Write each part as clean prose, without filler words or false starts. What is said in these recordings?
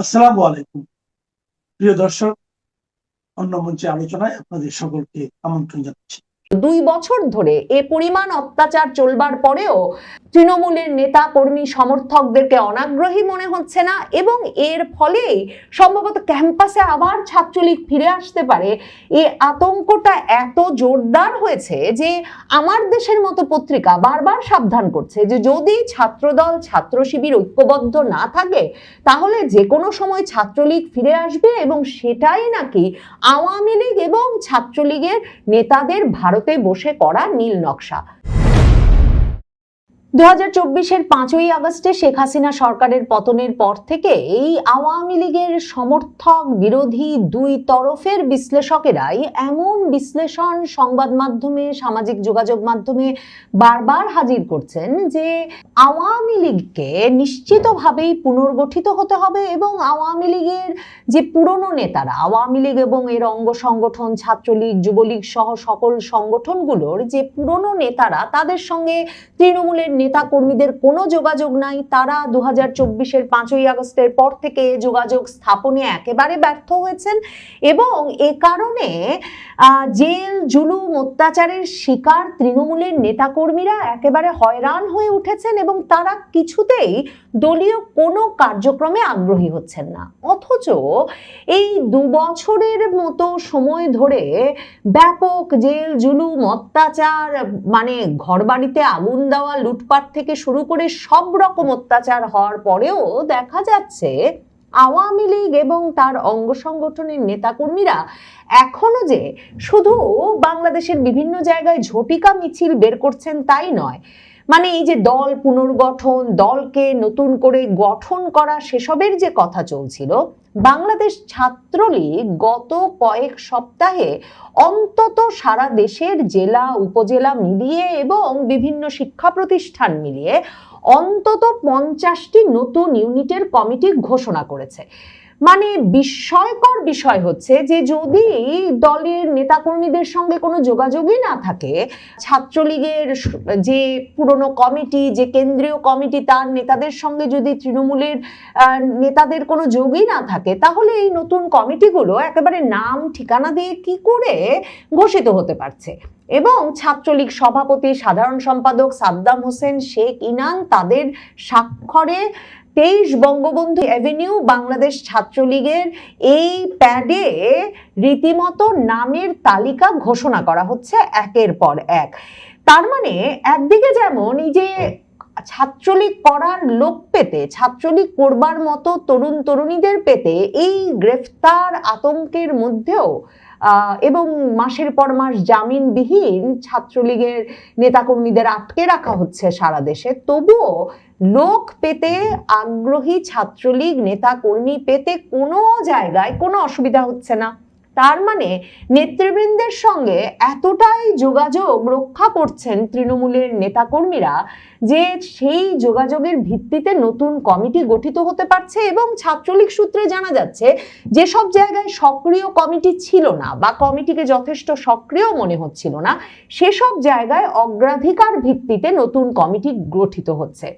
আসসালামু আলাইকুম। প্রিয় দর্শক, অন্য মঞ্চে আলোচনায় আপনাদের সকলকে আমন্ত্রণ জানাচ্ছি। 2 বছর ধরে এ পরিমাণ অত্যাচার চলবার পরেও তৃণমূলের নেতা কর্মী সমর্থকদেরকে অনাগ্রহী মনে হচ্ছে না, এবং এর ফলেই সম্ভবত ক্যাম্পাসে আবার ছাত্রলীগ ফিরে আসতে পারে এই আতঙ্কটা এত জোরদার হয়েছে যে আমার দেশের মতো পত্রিকা বারবার সাবধান করছে যে যদি ছাত্রদল ছাত্র শিবির ঐক্যবদ্ধ না থাকে তাহলে যে কোনো সময় ছাত্রলীগ ফিরে আসবে, এবং সেটাই নাকি আওয়ামী লীগ এবং ছাত্রলীগের নেতাদের ভারতে বসে করা নীল নকশা। 2024-এর 5ই আগস্টে শেখ হাসিনা সরকারের পতনের পর থেকে এই আওয়ামী লীগের সমর্থক বিরোধী দুই তরফের বিশ্লেষকেরাই এমন বিশ্লেষণ সংবাদ মাধ্যমে সামাজিক যোগাযোগ মাধ্যমে বারবার হাজির করছেন যে আওয়ামী লীগকে নিশ্চিতভাবেই পুনর্গঠিত হতে হবে, এবং আওয়ামী লীগের যে পুরনো নেতারা, আওয়ামী লীগ এবং এর অঙ্গ সংগঠন ছাত্রলীগ যুবলীগ সহ সকল সংগঠনগুলোর যে পুরনো নেতারা, তাদের সঙ্গে তৃণমূলের নেতা কর্মীদের কোনো যোগাযোগ নাই। তারা 2024-এর 5ই আগস্টের পর থেকে যোগাযোগ স্থাপনে একেবারে ব্যর্থ হয়েছেন, এবং এ কারণে জেল জুলুম অত্যাচারের শিকার তৃণমূলের নেতা কর্মীরা একেবারে হয়রান হয়ে উঠেছেন, এবং তারা কিছুতেই দলীয় কোনো কার্যক্রমে আগ্রহী হচ্ছেন না। অথচ এই 2 বছরের মতো সময় ধরে ব্যাপক জেল জুলুম অত্যাচার, মানে ঘরবাড়িতে আগুন দেওয়া, লুটপাট থেকে শুরু করে সব রকম অত্যাচার হওয়ার পরেও দেখা যাচ্ছে আওয়ামী লীগ এবং তার অঙ্গ সংগঠনের নেতাকর্মীরা এখনো যে শুধু বাংলাদেশের বিভিন্ন জায়গায় ঝটিকা মিছিল বের করছেন তাই নয়, মানে এই যে দল পুনর্গঠন, দলকে নতুন করে গঠন করা, সেসবের যে কথা চলছিল, বাংলাদেশ ছাত্রলীগ গত কয়েক সপ্তাহে অন্তত সারা দেশের জেলা উপজেলা মিলিয়ে এবং বিভিন্ন শিক্ষা প্রতিষ্ঠান মিলিয়ে অন্তত 50টি নতুন ইউনিটের কমিটি ঘোষণা করেছে। মানে বিস্ময়কর বিষয় হচ্ছে যে যদি দলের নেতাকর্মীদের সঙ্গে কোনো যোগাযোগই না থাকে, ছাত্রলীগের যে পুরনো কমিটি, যে কেন্দ্রীয় কমিটি, তার নেতাদের সঙ্গে যদি তৃণমূলের নেতাদের কোনো যোগই না থাকে, তাহলে এই নতুন কমিটিগুলো একেবারে নাম ঠিকানা দিয়ে কি করে ঘোষিত হতে পারছে? এবং ছাত্রলীগ সভাপতি সাধারণ সম্পাদক সাদ্দাম হোসেন শেখ ইনান তাদের স্বাক্ষরে 23 বঙ্গবন্ধু অ্যাভিনিউ বাংলাদেশ ছাত্রলীগের এই প্যাডে রীতিমতো নামের তালিকা ঘোষণা করা হচ্ছে একের পর এক। তার মানে একদিকে যেমন এই যে ছাত্রলীগ করার লোক পেতে, ছাত্রলীগ করবার মতো তরুণ তরুণীদের পেতে এই গ্রেফতার আতঙ্কের মধ্যেও এবং মাসের পর মাস জামিনবিহীন ছাত্রলীগের নেতাকর্মীদের আটকে রাখা হচ্ছে সারা দেশে, তবুও লোক পেতে, আগ্রহী ছাত্রলীগ নেতা কর্মী পেতে কোনো জায়গায় কোনো অসুবিধা হচ্ছে না। তার মানে নেতৃবৃন্দের সঙ্গে এতটাই যোগাযোগ রক্ষা করছেন তৃণমূলের নেতাকর্মীরা যে সেই যোগাযোগের ভিত্তিতে নতুন কমিটি গঠিত হতে পারছে, এবং ছাত্রলীগ সূত্রে জানা যাচ্ছে যেসব জায়গায় সক্রিয় কমিটি ছিল না বা কমিটিকে যথেষ্ট সক্রিয় মনে হচ্ছিল না, সেসব জায়গায় অগ্রাধিকার ভিত্তিতে নতুন কমিটি গঠিত হচ্ছে।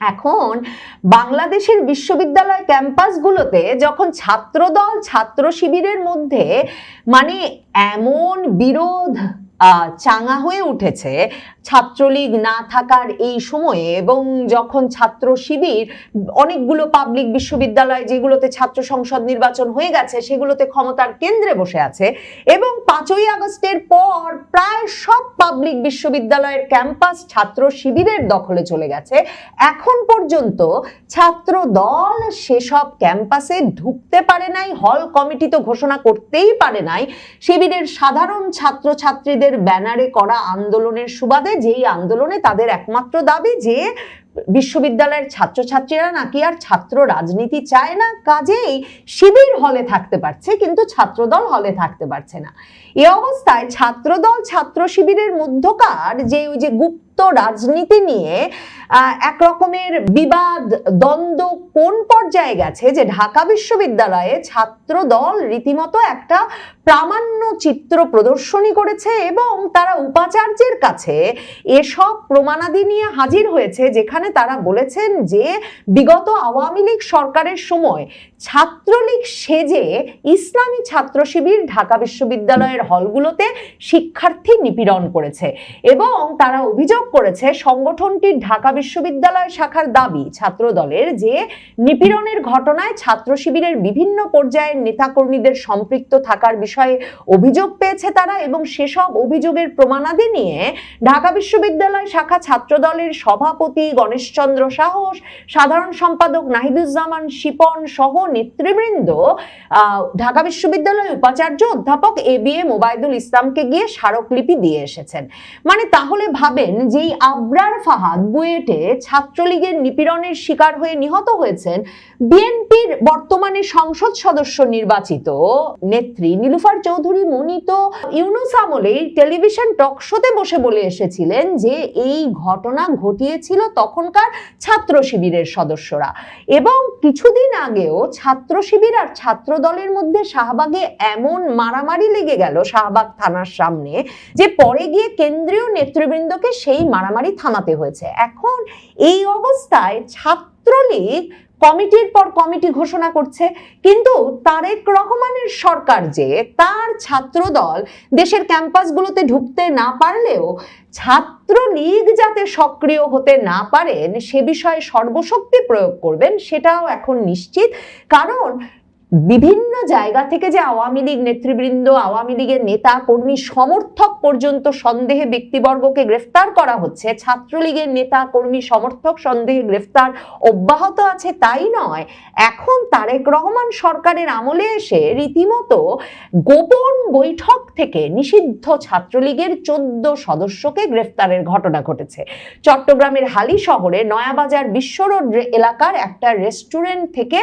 এখন বাংলাদেশের বিশ্ববিদ্যালয় ক্যাম্পাসগুলোতে যখন ছাত্রদল ছাত্র শিবিরের মধ্যে মানে এমন বিরোধ চাঙা হয়ে উঠেছে ছাত্রলীগ না থাকার এই সময়ে, এবং যখন ছাত্র শিবির অনেকগুলো পাবলিক বিশ্ববিদ্যালয় যেগুলোতে ছাত্র সংসদ নির্বাচন হয়ে গেছে সেগুলোতে ক্ষমতার কেন্দ্রে বসে আছে, এবং 5ই আগস্টের পর প্রায় সব পাবলিক বিশ্ববিদ্যালয়ের ক্যাম্পাস ছাত্র শিবিরের দখলে চলে গেছে, এখন পর্যন্ত ছাত্র দল সেসব ক্যাম্পাসে ঢুকতে পারে নাই, হল কমিটি তো ঘোষণা করতেই পারে নাই। শিবিরের সাধারণ ছাত্রছাত্রীদের ব্যানারে করা আন্দোলনের সুবাদে, যেই আন্দোলনে তাদের একমাত্র দাবি যে বিশ্ববিদ্যালয়ের ছাত্রছাত্রীরা নাকি আর ছাত্র রাজনীতি চায় না, কাজেই শিবির হলে থাকতে পারছে কিন্তু ছাত্রদল হলে থাকতে পারছে না। এই অবস্থায় ছাত্রদল ছাত্র শিবিরের মধ্যকার যে ওই যে গুপ্ত রাজনীতি নিয়ে এক রকমের বিবাদ দ্বন্দ্ব কোন পর্যায়ে গেছে যে ঢাকা বিশ্ববিদ্যালয়ে ছাত্র দল রীতিমতো একটা প্রামাণ্য চিত্র প্রদর্শনী করেছে এবং তারা উপাচার্যের কাছে এসব প্রমাণাদি নিয়ে হাজির হয়েছে, যেখানে তারা বলেছেন যে বিগত আওয়ামী লীগ সরকারের সময় ছাত্রলীগ সেজে ইসলামী ছাত্র শিবির ঢাকা বিশ্ববিদ্যালয়ের হলগুলোতে শিক্ষার্থী নিপীড়ন করেছে এবং তারা অভিযোগ করেছে সংগঠনটির ঢাকা বিশ্ববিদ্যালয় শাখার দাবি ছাত্র দলের যে নিপীড়নের ঘটনায় ছাত্র শিবিরের বিভিন্ন পর্যায়ের নেতাকর্মীদের সম্পৃক্ত থাকার বিষয়ে অভিযোগ পেয়েছে তারা, এবং সেসব অভিযোগের প্রমাণাদি নিয়ে ঢাকা বিশ্ববিদ্যালয় শাখা ছাত্র দলের সভাপতি গণেশচন্দ্র সাহস, সাধারণ সম্পাদক নাহিদুজ্জামান শিপন সহ নেতৃবৃন্দ ঢাকা বিশ্ববিদ্যালয়ের উপাচার্য অধ্যাপক এবিএম ওবায়দুল ইসলামকে গিয়ে স্মারকলিপি দিয়ে এসেছেন। মানে তাহলে ভাবেন যে আবরার ফাহাদ বুয়েটে ছাত্রলীগের নিপীড়নের শিকার হয়ে নিহত হয়েছেন বিএনপির বর্তমানে সংসদ সদস্য নির্বাচিত নেত্রী নীলুফার চৌধুরী মনি তো ইউনূস আমলে টেলিভিশন টক শোতে বসে বলে এসেছিলেন যে এই ঘটনা ঘটিয়েছিল তখনকার ছাত্র শিবিরের সদস্যরা, এবং কিছুদিন আগেও ছাত্র শিবির আর ছাত্র দলের মধ্যে শাহবাগে এমন মারামারি লেগে গেল শাহবাগ থানার সামনে যে পরে গিয়ে কেন্দ্রীয় নেতৃবৃন্দকে সেই মারামারি থামাতে হয়েছে। এখন এই অবস্থায় ছাত্রলীগ কমিটির পর কমিটি ঘোষণা করছে, কিন্তু তারেক রহমানের সরকার যে তার ছাত্রদল দেশের ক্যাম্পাসগুলোতে ঢুকতে না পারলেও ছাত্রলীগ যাতে সক্রিয় হতে না পারেন সে বিষয়ে সর্বশক্তি প্রয়োগ করবেন সেটাও এখন নিশ্চিত। কারণ বিভিন্ন জায়গা থেকে যে আওয়ামী লীগ নেতৃবৃন্দ, আওয়ামী লীগের নেতা কর্মী সমর্থক পর্যন্ত সন্দেহে ব্যক্তিবর্গকে গ্রেফতার করা হচ্ছে, ছাত্রলীগের নেতা কর্মী সমর্থক সন্দেহে গ্রেফতার অব্যাহত আছে, তাই নয় এখন তারেক রহমান সরকারের আমলে এসে রীতিমতো গোপন বৈঠক থেকে নিষিদ্ধ ছাত্রলীগের 14 সদস্যকে গ্রেফতারের ঘটনা ঘটেছে। চট্টগ্রামের হালি শহরে নয়াবাজার বিশ্ব রোড এলাকার একটা রেস্টুরেন্ট থেকে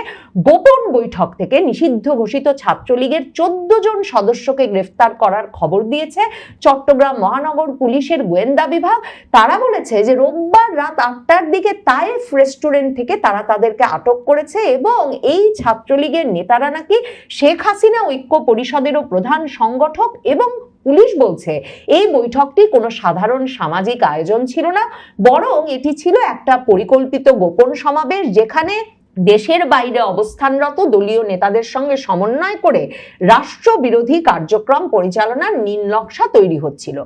গোপন বৈঠক থেকে নিষিদ্ধ ঘোষিত ছাত্রলীগের 14 জন সদস্যকে গ্রেফতার করার খবর দিয়েছে চট্টগ্রাম মহানগর পুলিশের গোয়েন্দা বিভাগ। তারা বলেছে যে রোববার রাত 8টার দিকে তায়েফ রেস্টুরেন্ট থেকে তারা তাদেরকে আটক করেছে এবং এই ছাত্রলীগের নেতারা নাকি শেখ হাসিনা ঐক্য পরিষদেরও প্রধান সংগঠক, এবং পুলিশ বলছে এই বৈঠকটি কোনো সাধারণ সামাজিক আয়োজন ছিল না, বরং এটি ছিল একটা পরিকল্পিত গোপন সমাবেশ যেখানে দেশের বাইরে অবস্থানরত দলীয় নেতাদের সঙ্গে সমন্বয় করে রাষ্ট্রবিরোধী কার্যক্রম পরিচালনার নীল নকশা তৈরি হচ্ছিল।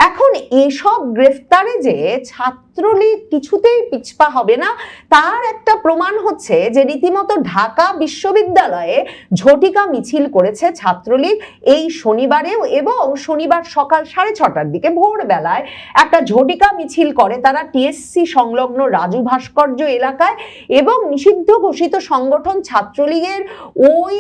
এখন এসব গ্রেফতারে যে ছাত্রলীগ কিছুতেই পিছপা হবে না তার একটা প্রমাণ হচ্ছে যে রীতিমতো ঢাকা বিশ্ববিদ্যালয়ে ঝটিকা মিছিল করেছে ছাত্রলীগ এই শনিবারেও, এবং শনিবার সকাল 6:30টার দিকে ভোরবেলায় একটা ঝটিকা মিছিল করে তারা টিএসসি সংলগ্ন রাজু ভাস্কর্য এলাকায়, এবং নিষিদ্ধ ঘোষিত সংগঠন ছাত্রলীগের ওই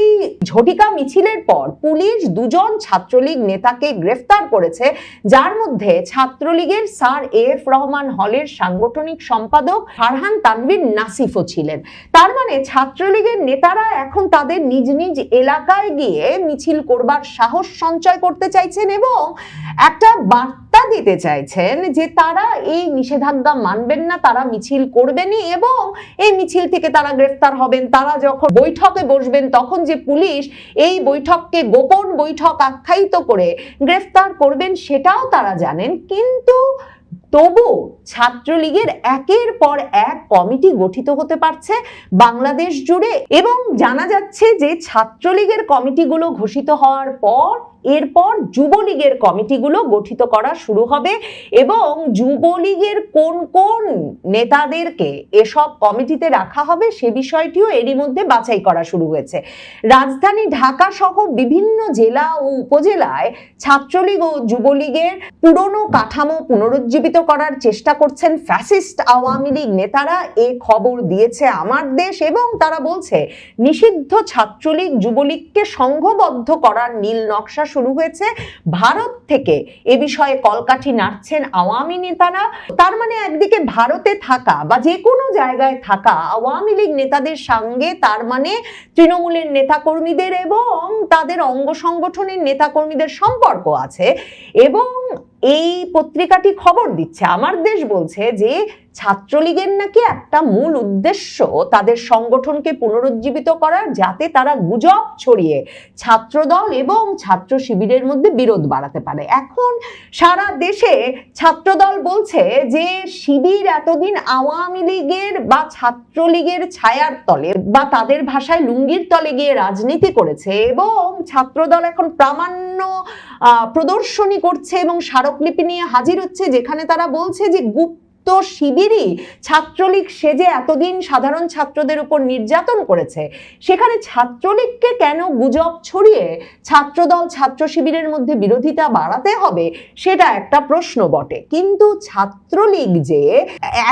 ঝটিকা মিছিলের পর পুলিশ 2 জন ছাত্রলীগ নেতাকে গ্রেফতার করেছে, যার মধ্যে ছাত্রলীগের স্যার এফ রহমান হলের সাংগঠনিক সম্পাদক ফারহান তানভীর নাসিফও ছিলেন। তার মানে ছাত্রলীগের নেতারা এখন তাদের নিজ নিজ এলাকায় গিয়ে মিছিল করবার সাহস সঞ্চয় করতে চাইছেন এবং একটা বার্তা দিতে চাইছেন যে তারা এই নিষেধাজ্ঞা মানবেন না, তারা মিছিল করবেনই এবং এই মিছিল থেকে তারা গ্রেফতার হবেন। তারা যখন বৈঠকে বসবেন তখন যে পুলিশ এই বৈঠককে গোপন বৈঠক আখ্যায়িত করে গ্রেফতার করবেন সেটাও তারা জানেন, কিন্তু তবু ছাত্রলীগের একের পর এক কমিটি গঠিত হতে পারছে বাংলাদেশ জুড়ে, এবং জানা যাচ্ছে যে ছাত্রলীগের কমিটিগুলো ঘোষিত হওয়ার পর এরপর যুবলীগের কমিটিগুলো গঠিত করা শুরু হবে এবং যুবলীগের কোন কোন নেতাদেরকে এসব কমিটিতে রাখা হবে সে বিষয়টিও এরই মধ্যে বাছাই করা শুরু হয়েছে। রাজধানী ঢাকা সহ বিভিন্ন জেলা ও উপজেলায় ছাত্রলীগ ও যুবলীগের পুরনো কাঠামো পুনরুজ্জীবিত করার চেষ্টা করছেন ফ্যাসিস্ট আওয়ামী লীগ নেতারা, এ খবর দিয়েছে আমার দেশ, এবং তারা বলছে নিষিদ্ধ ছাত্রলীগ যুবলীগকে সংঘবদ্ধ করার নীল নকশা শুরু হয়েছে ভারত থেকে। এ বিষয়ে কলকাঠি নাড়ছেন আওয়ামী নেতারা। তার মানে একদিকে ভারতে থাকা বা যে কোনো জায়গায় থাকা আওয়ামী লীগ নেতাদের সঙ্গে তার মানে তৃণমূলের নেতাকর্মীদের এবং তাদের অঙ্গ সংগঠনের নেতাকর্মীদের সম্পর্ক আছে, এবং এই পত্রিকাটি খবর দিচ্ছে, আমার দেশ বলছে যে ছাত্রলীগের নাকি একটা মূল উদ্দেশ্য তাদের সংগঠনকে পুনরুজ্জীবিত করার, যাতে তারা গুজব ছড়িয়ে ছাত্রদল এবং ছাত্র শিবিরের মধ্যে বিরোধ বাড়াতে পারে। এখন সারা দেশে ছাত্রদল বলছে যে শিবির এতদিন আওয়ামী লীগের বা ছাত্রলীগের ছায়ার তলে বা তাদের ভাষায় লুঙ্গির তলে গিয়ে রাজনীতি করেছে, এবং ছাত্রদল এখন প্রামাণ্য প্রদর্শনী করছে এবং স্মারকলিপি নিয়ে হাজির হচ্ছে, যেখানে তারা বলছে যে শিবিরই ছাত্রলীগ সেজে এতদিন সাধারণ ছাত্রদের উপর নির্যাতন করেছে। সেখানে ছাত্রলীগকে কেন গুজব ছড়িয়ে ছাত্রদল ছাত্র শিবিরের মধ্যে বিরোধিতা বাড়াতে হবে, সেটা একটা প্রশ্ন বটে। কিন্তু ছাত্রলীগ যে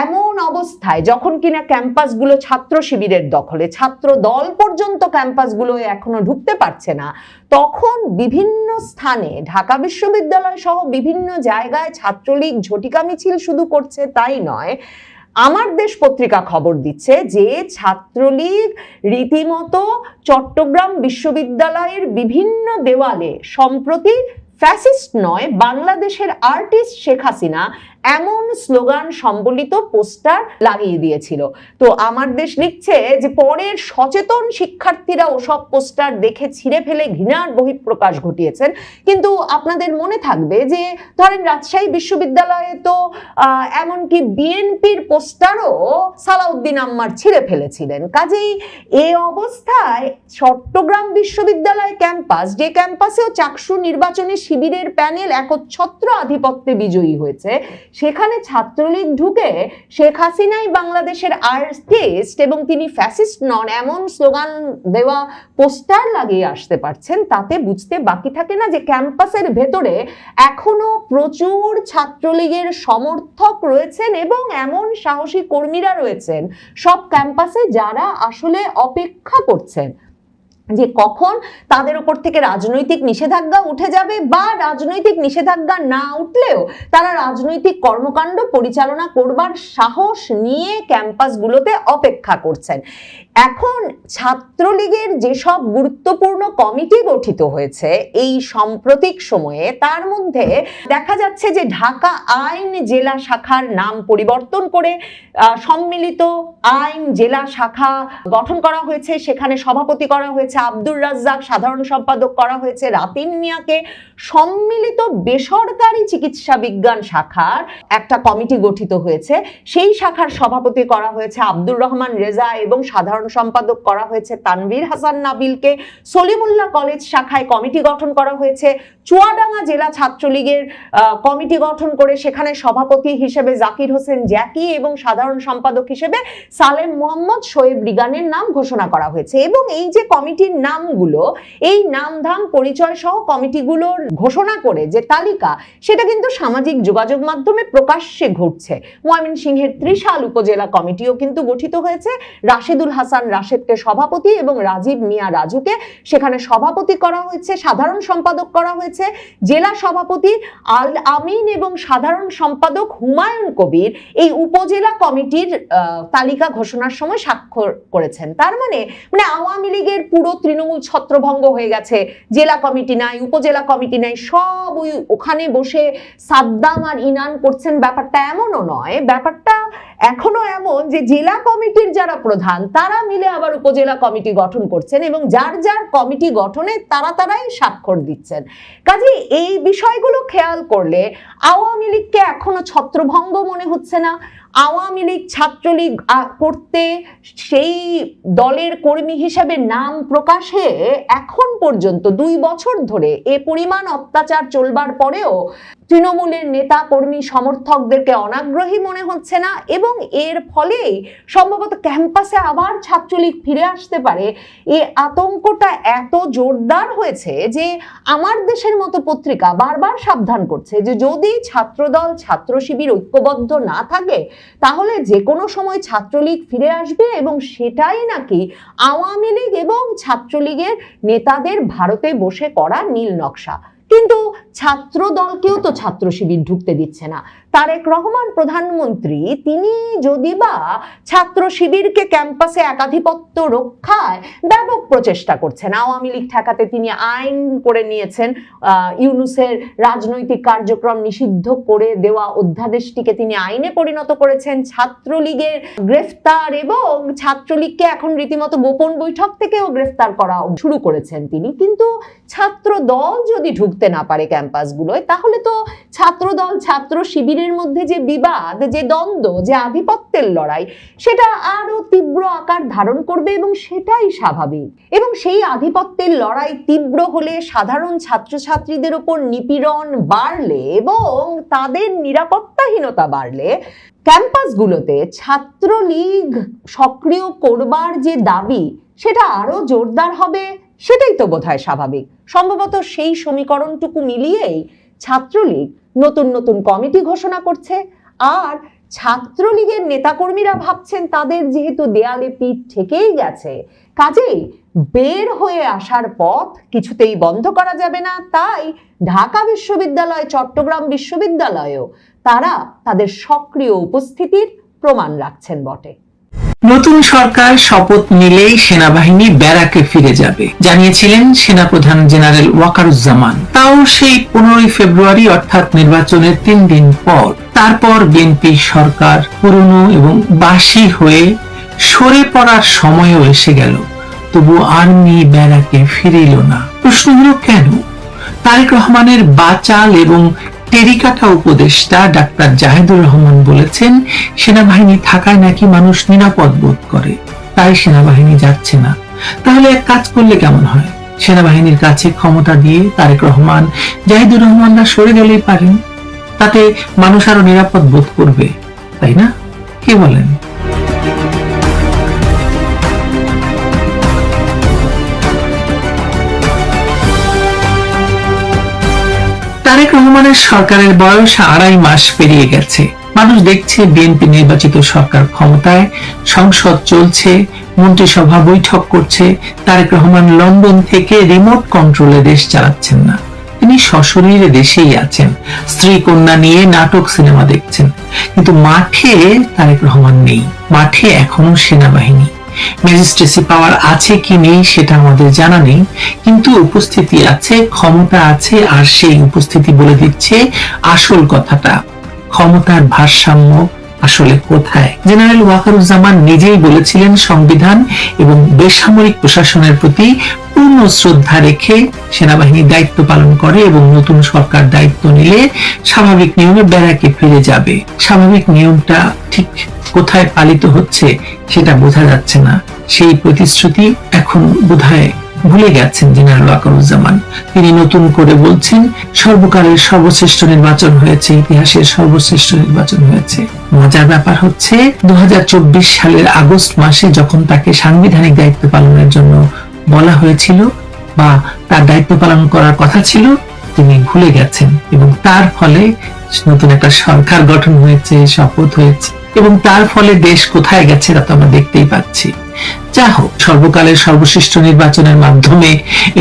এমন অবস্থায়, যখন কিনা ক্যাম্পাসগুলো ছাত্র শিবিরের দখলে, ছাত্র দল পর্যন্ত ক্যাম্পাসগুলো এখনো ঢুকতে পারছে না, তখন বিভিন্ন স্থানে ঢাকা বিশ্ববিদ্যালয় সহ বিভিন্ন জায়গায় ছাত্রলীগ ঝটিকা মিছিল শুধু করছে তাই নয়, আমার দেশ পত্রিকা খবর দিচ্ছে যে ছাত্রলীগ রীতিমতো চট্টগ্রাম বিশ্ববিদ্যালয়ের বিভিন্ন দেওয়ালে সম্প্রতি ফ্যাসিস্ট নয়, বাংলাদেশের আর্টিস্ট শেখ হাসিনা এমন স্লোগান সম্বলিত পোস্টার লাগিয়ে দিয়েছিল। তো আমার দেশ লিখছে যে পরের সচেতন শিক্ষার্থীরা ওসব পোস্টার দেখে ছিঁড়ে ফেলে ঘৃণার বহিঃপ্রকাশ ঘটিয়েছেন। কিন্তু আপনাদের মনে থাকবে যে ধরেন রাজশাহী বিশ্ববিদ্যালয়ে তো এমনকি বিএনপির পোস্টারও সালাউদ্দিন আম্মার ছিঁড়ে ফেলেছিলেন। কাজেই এ অবস্থায় চট্টগ্রাম বিশ্ববিদ্যালয় ক্যাম্পাস, যে ক্যাম্পাসেও চাকসু নির্বাচনে শিবিরের প্যানেল একচ্ছত্র আধিপত্যে বিজয়ী হয়েছে, সেখানে ছাত্রলীগ ঢুকে শেখ হাসিনাই বাংলাদেশের আর্টিস্ট এবং তিনি ফ্যাসিস্ট নন এমন স্লোগান দেওয়া পোস্টার লাগিয়ে আসতে পারছেন, তাতে বুঝতে বাকি থাকে না যে ক্যাম্পাসের ভেতরে এখনো প্রচুর ছাত্রলীগের সমর্থক রয়েছেন এবং এমন সাহসী কর্মীরা রয়েছেন সব ক্যাম্পাসে, যারা আসলে অপেক্ষা করছেন যে কখন তাদের উপর থেকে রাজনৈতিক নিষেধাজ্ঞা উঠে যাবে, বা রাজনৈতিক নিষেধাজ্ঞা না উঠলেও তারা রাজনৈতিক কর্মকাণ্ড পরিচালনা করবার সাহস নিয়ে ক্যাম্পাসগুলোতে অপেক্ষা করছেন। এখন ছাত্রলীগের যেসব গুরুত্বপূর্ণ কমিটি গঠিত হয়েছে এই সাম্প্রতিক সময়ে, তার মধ্যে দেখা যাচ্ছে যে ঢাকা আইন জেলা শাখার নাম পরিবর্তন করে সম্মিলিত আইন জেলা শাখা গঠন করা হয়েছে। সেখানে সভাপতি করা হয়েছে আব্দুর রাজ্জাক, সাধারণ সম্পাদক করা হয়েছে রাতিন মিয়াকে। সম্মিলিত বেসরকারি চিকিৎসা বিজ্ঞান শাখার একটা কমিটি গঠিত হয়েছে, সেই শাখার সভাপতি করা হয়েছে আব্দুর রহমান রেজা এবং সাধারণ সম্পাদক করা হয়েছে তানভীর হাসান নাবিলকে। সলিমুল্লাহ কলেজ শাখায় কমিটি গঠন করা হয়েছে। চুয়াডাঙ্গা জেলা ছাত্রলীগের কমিটি গঠন করে সেখানে সভাপতি হিসেবে জাকির হোসেন জ্যাকি এবং সাধারণ সম্পাদক হিসেবে সালেম মোহাম্মদ শোয়েব রিগানের নাম ঘোষণা করা হয়েছে। এবং এই যে কমিটির নামগুলো, এই নামধাম পরিচয় সহ কমিটিগুলোর ঘোষণা করে যে তালিকা, সেটা কিন্তু সামাজিক যোগাযোগ মাধ্যমে প্রকাশ্যে ঘটছে। ময়মনসিংহের ত্রিশাল উপজেলা কমিটিও কিন্তু গঠিত হয়েছে। রাশেদুল হাসান রাশেদকে সভাপতি এবং রাজীব মিয়া রাজুকে সেখানে সভাপতি করা হয়েছে, সাধারণ সম্পাদক করা হয়েছে। জেলা সভাপতি আল আমিন এবং সাধারণ সম্পাদক হুমায়ুন কবির এই উপজেলা কমিটির তালিকা ঘোষণার সময় স্বাক্ষর করেছেন। তার মানে আওয়ামী লীগের পুরো তৃণমূল ছত্রভঙ্গ হয়ে গেছে। জেলা কমিটি নাই, উপজেলা কমিটি নাই, সব ওখানে বসে সাদ্দাম আর ইনান করছেন। ব্যাপারটা এমনও নয়, ব্যাপারটা এখনো এমন যে জেলা কমিটির যারা প্রধান তারা মিলে আবার উপজেলা কমিটি গঠন করছেন এবং যার যার কমিটি গঠনে তারাই স্বাক্ষর দিচ্ছেন। কাজে এই বিষয়গুলো খেয়াল করলে আওয়ামী লীগকে এখনো ছত্রভঙ্গ মনে হচ্ছে না। আওয়ামী লীগ ছাত্রলীগ করতে সেই দলের কর্মী হিসেবে নাম প্রকাশে এখন পর্যন্ত 2 বছর ধরে এ পরিমাণ অত্যাচার চলবার পরেও তৃণমূলের নেতা কর্মী সমর্থকদেরকে অনাগ্রহী মনে হচ্ছে না, এবং এর ফলেই সম্ভবত ক্যাম্পাসে আবার ছাত্রলীগ ফিরে আসতে পারে এই আতঙ্কটা এত জোরদার হয়েছে যে আমার দেশের মতো পত্রিকা বারবার সাবধান করছে যে যদি ছাত্রদল ছাত্র শিবির ঐক্যবদ্ধ না থাকে তাহলে যে কোনো সময় ছাত্রলীগ ফিরে আসবে, এবং সেটাই নাকি আওয়ামী লীগ এবং ছাত্রলীগের নেতাদের ভারতে বসে করা নীল নকশা। কিন্তু ছাত্র দলকেও তো ছাত্র শিবির ঢুকতে দিচ্ছে না। তারেক রহমান প্রধানমন্ত্রী, তিনি যদিবা ছাত্র শিবিরকে ক্যাম্পাসে একাধিপত্য রক্ষায় ব্যাপক প্রচেষ্টা করছেন, আওয়ামী লীগ ঠেকাতে তিনি আইন করে নিয়েছেন, ইউনূসের রাজনৈতিক কার্যক্রম নিষিদ্ধ করে দেওয়া অধ্যাদেশটিকে তিনি আইনে পরিণত করেছেন, ছাত্রলীগের গ্রেফতার এবং ছাত্রলীগকে এখন রীতিমতো গোপন বৈঠক থেকেও গ্রেফতার করা শুরু করেছেন তিনি। কিন্তু ছাত্র দল যদি ঢুকতে না পারে ক্যাম্পাসগুলোয়, তাহলে তো ছাত্র দল ছাত্র শিবিরের মধ্যে যে বিবাদ, যে দ্বন্দ্ব, যে আধিপত্যের লড়াই, সেটা আরো তীব্র আকার ধারণ করবে এবং সেটাই স্বাভাবিক। এবং সেই আধিপত্যের লড়াই তীব্র হলে সাধারণ ছাত্রছাত্রীদের উপর নিপীড়ন বাড়লে এবং তাদের নিরাপত্তাহীনতা বাড়লে ক্যাম্পাসগুলোতে ছাত্রলীগ সক্রিয় করবার যে দাবি, সেটা আরো জোরদার হবে। সেটাই তো বোধহয় স্বাভাবিক। সম্ভবত সেই সমীকরণটুকু মিলিয়েই ছাত্রলীগ নতুন নতুন কমিটি ঘোষণা করছে, আর ছাত্রলীগের নেতাকর্মীরা ভাবছেন তাদের যেহেতু দেয়ালে পিঠ ঠেকেই গেছে, কাজেই বের হয়ে আসার পথ কিছুতেই বন্ধ করা যাবে না। তাই ঢাকা বিশ্ববিদ্যালয়, চট্টগ্রাম বিশ্ববিদ্যালয়েও তারা তাদের সক্রিয় উপস্থিতির প্রমাণ রাখছেন বটে। নতুন সরকার শপথ নিলেই সেনাবাহিনী ব্যারাকে ফিরে যাবে জানিয়েছিলেন সেনাপ্রধান জেনারেল ওয়াকারুজ্জামান। তাও সেই 15 ফেব্রুয়ারি অর্থাৎ নির্বাচনের 3 দিন পর। তারপর বিএনপি সরকার পুরনো এবং বাসি হয়ে সরে পড়ার সময়ও এসে গেল, তবু আর্মি ব্যারাকে ফিরে এলো না। প্রশ্ন হলো কেন? তারেক রহমানের বাচাল এবং টেরিকাটা উপদেষ্টা ডাক্তার জাহিদুর রহমান বলেছেন, সেনাবাহিনী থাকায় নাকি মানুষ নিরাপদ বোধ করে, তাই সেনাবাহিনী যাচ্ছে না। তাহলে এক কাজ করলে কেমন হয়? সেনাবাহিনীর কাছে ক্ষমতা দিয়ে তারেক রহমান, জাহিদুর রহমানরা সরে গেলেই পারেন, তাতে মানুষ আরো নিরাপদ বোধ করবে, তাই না? কে বলেন? তারেক রহমানের সরকারের বয়স 2.5 মাস পেরিয়ে গেছে। মানুষ দেখছে বিএনপি নির্বাচিত সরকার ক্ষমতায়, সংসদ চলছে, মন্ত্রিসভা বৈঠক করছে। তারেক রহমান লন্ডন থেকে রিমোট কন্ট্রোলে দেশ চালাচ্ছেন না, তিনি সশরীরে দেশেই আছেন, স্ত্রী কন্যা নিয়ে নাটক সিনেমা দেখছেন। কিন্তু মাঠে তারেক রহমান নেই, মাঠে এখনো সেনাবাহিনী। ম্যাজিস্ট্রেসি পাওয়ার আছে কি নেই সেটা আমাদের জানা নেই, কিন্তু উপস্থিতি আছে, ক্ষমতা আছে, আর সেই উপস্থিতি বলে দিচ্ছে আসল কথাটা, ক্ষমতার ভারসাম্য আসলে কোথায়। জেনারেল ওয়াকারুজ্জামান নিজেই বলেছিলেন, সংবিধান এবং বেসামরিক প্রশাসনের প্রতি পূর্ণ শ্রদ্ধা রেখে সেনাবাহিনী দায়িত্ব পালন করে এবং নতুন সরকার দায়িত্ব নিলে স্বাভাবিক নিয়মে ব্যারাকে ফিরে যাবে। স্বাভাবিক নিয়মটা ঠিক কোথায় পালিত হচ্ছে সেটা বোঝা যাচ্ছে না। সেই প্রতিশ্রুতি এখন বোধহয় ভুলে গেছেন জেনারেল ওয়াকারুজ্জামান। তিনি নতুন করে বলছেন, সর্বকালের সর্বশ্রেষ্ঠ নির্বাচন হয়েছে, ইতিহাসের সর্বশ্রেষ্ঠ নির্বাচন হয়েছে। মজার ব্যাপার হচ্ছে, 2024 সালের আগস্ট মাসে যখন তাকে সাংবিধানিক দায়িত্ব পালনের জন্য বলা হয়েছিল বা তার দায়িত্ব পালন করার কথা ছিল, তিনি ভুলে গেছেন এবং তার ফলে নতুন একটা সরকার গঠন হয়েছে, শপথ হয়েছে এবং তার ফলে দেশ কোথায় গেছে তা তো আমরা দেখতেই পাচ্ছি। যা হোক, সর্বকালের সর্বশ্রেষ্ঠ নির্বাচনের মাধ্যমে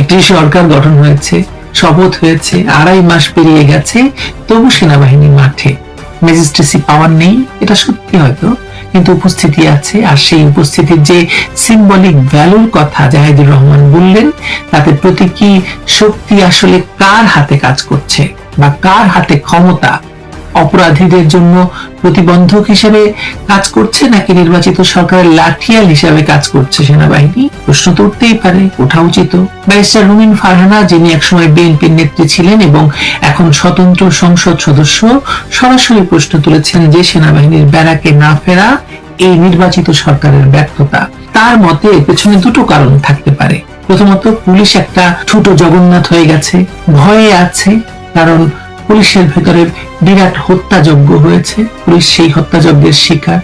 একটি সরকার গঠন হয়েছে, শপথ হয়েছে, 2.5 মাস পেরিয়ে গেছে, তবু সেনাবাহিনী মাঠে। ম্যাজিস্ট্রেসি পাওয়ার নেই, এটা সত্যি হয়তো, কিন্তু উপস্থিতি আছে। আর সেই উপস্থিতির যে সিম্বলিক ভ্যালুর কথা জাহিদুর রহমান বললেন, তাতে প্রতীকী শক্তি আসলে কার হাতে কাজ করছে বা কার হাতে ক্ষমতা? অপরাধীদের জন্য প্রতিবন্ধক হিসেবে কাজ করছে নাকি নির্বাচিত সরকারের লাঠিয়াল হিসেবে কাজ করছে সেনাবাহিনী? প্রশ্ন তো উঠতেই পারে, ওঠা উচিত। ব্যারিস্টার রুমিন ফারহানা, যিনি একসময় বিএনপির নেত্রী ছিলেন এবং এখন স্বতন্ত্র সংসদ সদস্য, সরাসরি প্রশ্ন তুলেছেন যে সেনাবাহিনীর ব্যারাকে না ফেরা এই নির্বাচিত সরকারের ব্যর্থতা। তার মতে পেছনে দুটো কারণ থাকতে পারে। প্রথমত, পুলিশ একটা ছোট জগন্নাথ হয়ে গেছে, ভয়ে আছে, কারণ পুলিশের ভেতরে বিরাট হত্যাযজ্ঞ হয়েছে, পুলিশ সেই হত্যাযজ্ঞের শিকার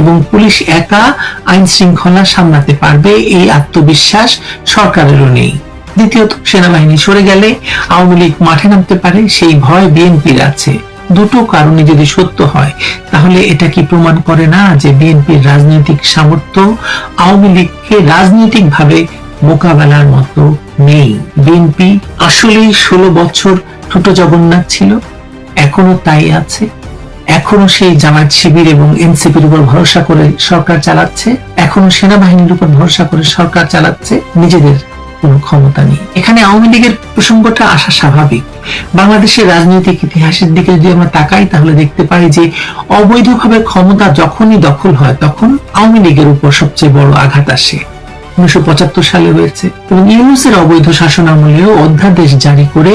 এবং পুলিশ একা আইন শৃঙ্খলা সামলাতে পারবে এই আত্মবিশ্বাস সরকারেরও নেই। দ্বিতীয়ত, সেনাবাহিনী সরে গেলে আওয়ামী লীগ মাঠে নামতে পারে, সেই ভয় বিএনপির আছে। দুটো কারণে যদি সত্য হয়, তাহলে এটা কি প্রমাণ করে না যে বিএনপির রাজনৈতিক সামর্থ্য আওয়ামী লীগকে রাজনৈতিকভাবে মোকাবেলার মতো নেই? বিএনপি আসলেই 16 বছর ছোট জগন্নাথ ছিল, এখনো তাই আছে। এখনো সেই জামায়াত শিবির এবং এনসিপির উপর ভরসা করে সরকার চালাচ্ছে, এখনো সেনাবাহিনীর উপর ভরসা করে সরকার চালাচ্ছে, নিজেদের কোনো ক্ষমতা নেই। এখানে আওয়ামী লীগের প্রসঙ্গটা আসা স্বাভাবিক। বাংলাদেশের রাজনৈতিক ইতিহাসের দিকে যদি আমরা তাকাই তাহলে দেখতে পাই যে অবৈধভাবে ক্ষমতা যখনই দখল হয় তখন আওয়ামী লীগের উপর সবচেয়ে বড় আঘাত আসে। 1975 সালে হয়েছে এবং ইউনূসের অবৈধ শাসন আমলেও অধ্যাদেশ জারি করে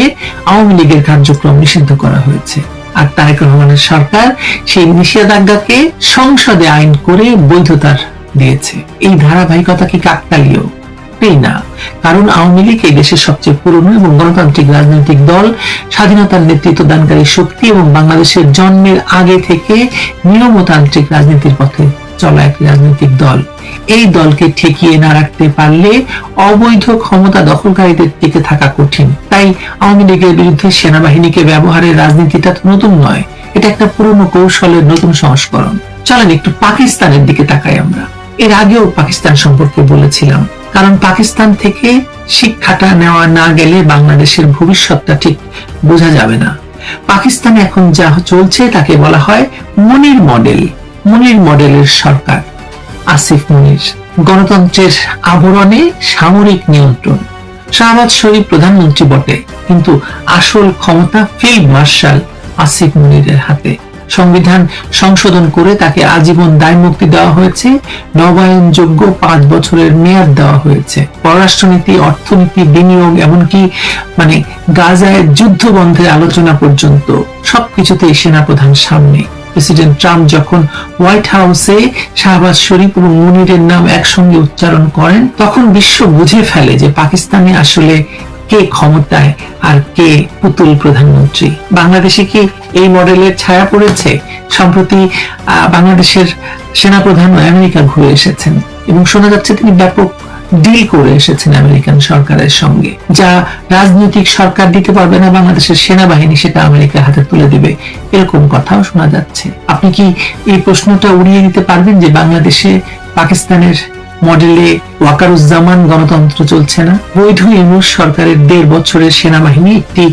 আওয়ামী লীগের কার্যক্রম নিষিদ্ধ করা হয়েছে। আর তারেক রহমানের সরকার সেই নিষেধাজ্ঞাকে সংসদে আইন করে বৈধতার দিয়েছে। এই ধারাবাহিকতা কি কাকতালীয়? না, কারণ আওয়ামী লীগ এই দেশের সবচেয়ে পুরনো এবং গণতান্ত্রিক রাজনৈতিক দল, স্বাধীনতার নেতৃত্ব দানকারী শক্তি এবং বাংলাদেশের জন্মের আগে থেকে নিয়মতান্ত্রিক রাজনীতির পথে চলা একটি রাজনৈতিক দল। এই দলকে ঠেকিয়ে না রাখতে পারলে অবৈধ ক্ষমতা দখলকারীদের টিকে থাকা কঠিন। তাই আওয়ামী লীগের বিরুদ্ধে সেনাবাহিনীকে ব্যবহারের রাজনীতিটা নতুন নয়, এটা একটা পুরনো কৌশলের নতুন সংস্করণ। চলেন একটু পাকিস্তানের দিকে তাকাই আমরা। এর আগেও পাকিস্তান সম্পর্কে বলেছিলাম, কারণ পাকিস্তান থেকে শিক্ষাটা নেওয়া না গেলে বাংলাদেশের ভবিষ্যৎটা ঠিক বোঝা যাবে না। পাকিস্তানে এখন যা চলছে তাকে বলা হয় মুনির মডেল। মুনির মডেলের সরকার, আসিফ মুনির, গণতন্ত্রের আবরণে সামরিক নিয়ন্ত্রণ। শাহবাজ শরীফ প্রধানমন্ত্রী বটে, কিন্তু আসল ক্ষমতা ফিল্ড মার্শাল আসিফ মুনিরের হাতে। সংবিধান সংশোধন করে তাকে আজীবন দায়মুক্তি দেওয়া হয়েছে, নবায়নযোগ্য 5 বছরের মেয়াদ দেওয়া হয়েছে। পররাষ্ট্রনীতি, অর্থনীতি, বিনিয়োগ, এমনকি গাজায় যুদ্ধ বন্ধের আলোচনা পর্যন্ত সবকিছুতেই সেনাপ্রধান সামনে। প্রেসিডেন্ট ট্রাম্প যখন হোয়াইট হাউসে শাহবাজ শরীফ এবং মুনিরের নাম একসঙ্গে উচ্চারণ করেন তখন বিশ্ব বুঝে ফেলে যে পাকিস্তানে আসলে কে ক্ষমতায় আর কে পুতুল প্রধানমন্ত্রী। বাংলাদেশে কি এই মডেলের ছায়া পড়েছে? সম্প্রতি বাংলাদেশের সেনাপ্রধান আমেরিকা ঘুরে এসেছেন এবং শোনা যাচ্ছে তিনি ব্যাপক ডিল করে এসেছেন আমেরিকান সরকারের সঙ্গে। যা রাজনৈতিক সরকার দিতে পারবে না বাংলাদেশের সেনাবাহিনী, সেটা আমেরিকার হাতে তুলে দেবে, এরকম কথাও শোনা যাচ্ছে। আপনি কি এই প্রশ্নটা উড়িয়ে দিতে পারবেন যে বাংলাদেশে পাকিস্তানের মডেলে ওয়াকারুজ্জামান গণতন্ত্র চলছে না? বৈধ ইউনূস সরকারের 1.5 বছরের সেনাবাহিনী একটি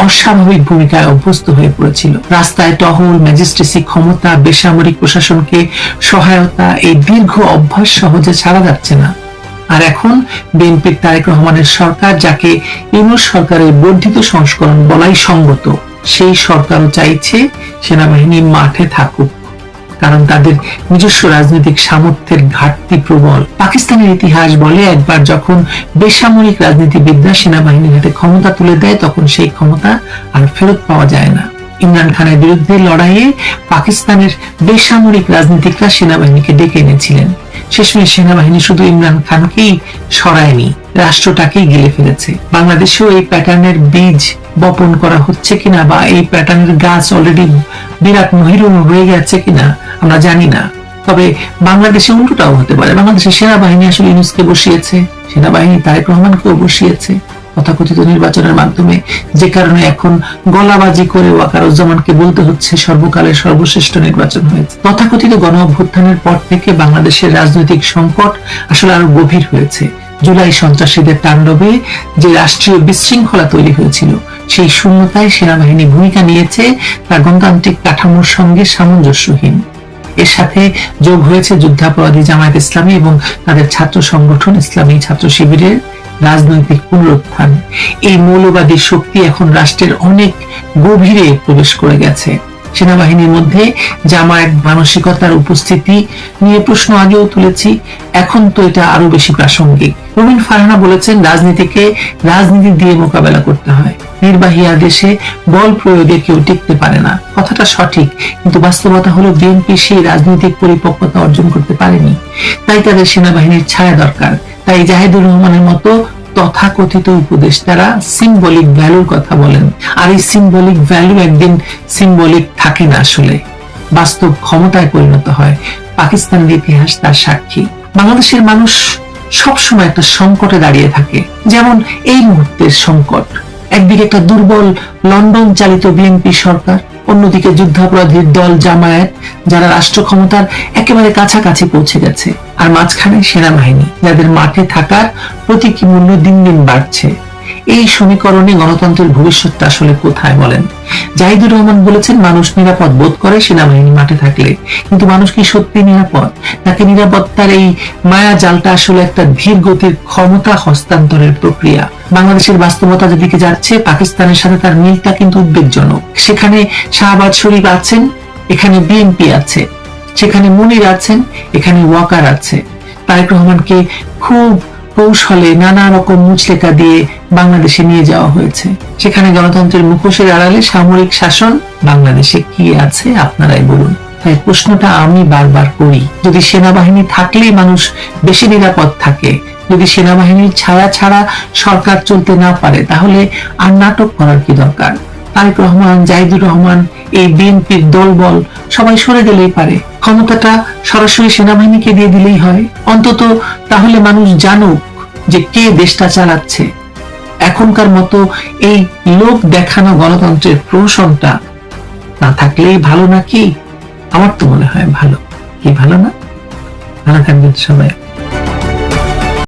অস্বাভাবিক ভূমিকায় অভ্যস্ত হয়ে পড়েছিল। রাস্তায় টহল, ম্যাজিস্ট্রেসি ক্ষমতা, বেসামরিক প্রশাসনকে সহায়তা, এই দীর্ঘ অভ্যাস সহজে ছাড়া যাচ্ছে না। আর এখন বিএনপির তারেক রহমানের সরকার, যাকে ইউনূস সরকারের বর্ধিত সংস্করণ বলাই সঙ্গত, সেই সরকারও চাইছে সেনাবাহিনী মাঠে থাকুক, কারণ তাদের নিজস্ব রাজনৈতিক সামর্থ্যের ঘাটতি প্রবল। পাকিস্তানের ইতিহাস বলে একবার যখন বেসামরিক রাজনীতিবিদরা সেনাবাহিনীর হাতে ক্ষমতা তুলে দেয় তখন সেই ক্ষমতা আর ফেরত পাওয়া যায় না। ইমরান খানের বিরুদ্ধে লড়াইয়ে পাকিস্তানের বেসামরিক রাজনীতিকরা সেনাবাহিনীকে ডেকে এনেছিলেন। শেষমেশ সেনাবাহিনী শুধু ইমরান খানকেই সরায়নি, রাষ্ট্রটাকেই গিলে ফেলেছে। বাংলাদেশেও এই প্যাটার্নের বীজ বপন করা হচ্ছে কিনা বা এই প্যাটার্নের গাছ অলরেডি বিরাট মহিরুম হয়ে গেছে কিনা আমরা জানি না। তবে বাংলাদেশে উল্টোটাও হতে পারে। বাংলাদেশের সেনাবাহিনী আসলে ইউনূসকে বসিয়েছে, সেনাবাহিনী তারেক রহমানকেও বসিয়েছে তথাকথিত নির্বাচনের মাধ্যমে, যে কারণে এখন গলাবাজি করে ওয়াকারুজ্জামানকে বলতে হচ্ছে সর্বকালের সর্বশ্রেষ্ঠ নির্বাচন হয়েছে। তথাকথিত গণ অভ্যুত্থানের পর থেকে বাংলাদেশের রাজনৈতিক সংকট আসলে আরো গভীর হয়েছে। জুলাই সন্ত্রাসীদের তাণ্ডবে যে রাষ্ট্রীয় বিশৃঙ্খলা তৈরি হয়েছিল, সেই শূন্যতায় সেনাবাহিনী ভূমিকা নিয়েছে তার গণতান্ত্রিক কাঠামোর সঙ্গে সামঞ্জস্যহীন। এর সাথে যোগ হয়েছে যুদ্ধাপরাধী জামায়াত ইসলামী এবং তাদের ছাত্র সংগঠন ইসলামী ছাত্র শিবিরের রাজনৈতিক পুনরুত্থান। এই মৌলবাদী শক্তি এখন রাষ্ট্রের অনেক গভীরে প্রবেশ করে গেছে। সেনাবাহিনীর মধ্যে জামায়াত মানসিকতার উপস্থিতি নিয়ে প্রশ্ন আগেও তুলেছি, এখন তো এটা আরো বেশি প্রাসঙ্গিক। রবিন ফারহানা বলেছেন, রাজনীতিকে রাজনীতি দিয়ে মোকাবেলা করতে হয়, নির্বাহী আদেশে বল প্রয়োগে কেউ টিকতে পারে না। কথাটা সঠিক, কিন্তু বাস্তবতা হলো বিএনপি সেই রাজনৈতিক পরিপক্কতা অর্জন করতে পারেনি। তাই তাদের সেনাবাহিনীর ছায়া দরকার। তাই জাহিদুর রহমানের মতো তথাকথিত উপদেষ্টারা সিম্বলিক ভ্যালুর কথা বলেন, আর এই সিম্বলিক ভ্যালু একদিন সিম্বলিক থাকে না, আসলে বাস্তব ক্ষমতায় পরিণত হয়। পাকিস্তানের ইতিহাস তার সাক্ষী। বাংলাদেশের মানুষ সবসময় একটা সংকটে দাঁড়িয়ে থাকে, যেমন এই মুহূর্তের সংকট। একদিকে একটা দুর্বল লন্ডন চালিত বিএনপি সরকার, অন্যদিকে যুদ্ধাপরাধীর দল জামায়াত, যারা রাষ্ট্র ক্ষমতার একেবারে কাছাকাছি পৌঁছে গেছে, আর মাঝখানে সেনাবাহিনী, যাদের মাঠে থাকার প্রতীকী মূল্য দিন দিন বাড়ছে। এই সমীকরণে গণতন্ত্রের ভবিষ্যৎটা আসলে কোথায় বলেন? জাহিদুর রহমান বলেছেন মানুষ নিরাপদ বোধ করে সেনাবাহিনী মাঠে থাকলে, কিন্তু মানুষ কি সত্যি নিরাপদ? নাকি নিরাপত্তার এই মায়া জালটা আসলে একটা ধীর গতির ক্ষমতা হস্তান্তরের প্রক্রিয়া? বাংলাদেশের বাস্তবতা যেদিকে যাচ্ছে, পাকিস্তানের সাথে তার মিলটা কিন্তু উদ্বেগজনক। সেখানে শাহবাজ শরীফ আছেন, এখানে বিএনপি আছে, সেখানে মুনির আছেন, এখানে ওয়াকার আছে। তারেক রহমানকে খুব কৌশলে নানা রকম মুচলেকা দিয়ে বাংলাদেশে নিয়ে যাওয়া হয়েছে। সেখানে গণতন্ত্রের মুখোশের আড়ালে সামরিক শাসন। বাংলাদেশে কি আছে আপনারাই বলুন। তাই প্রশ্নটা আমি বারবার করি, যদি সেনাবাহিনী থাকলেই মানুষ বেশি নিরাপদ থাকে, যদি সেনাবাহিনীর ছায়া ছাড়া সরকার চলতে না পারে, তাহলে আর নাটক করার কি দরকার? তারেক রহমান, জাহিদুর রহমান, এই বিএনপির দলবল সবাই সরে গেলেই পারে, ক্ষমতাটা সরাসরি সেনাবাহিনীকে দিয়ে দিলেই হয়। অন্তত তাহলে মানুষ জানুক যে কে দেশটা চালাচ্ছে। এখনকার মতো এই লোক দেখানো গণতন্ত্রের প্রহসনটা না থাকলেই ভালো নাকি? আমার তো মনে হয় ভালো। কি ভালো না? ভালো থাকবেন সবাই।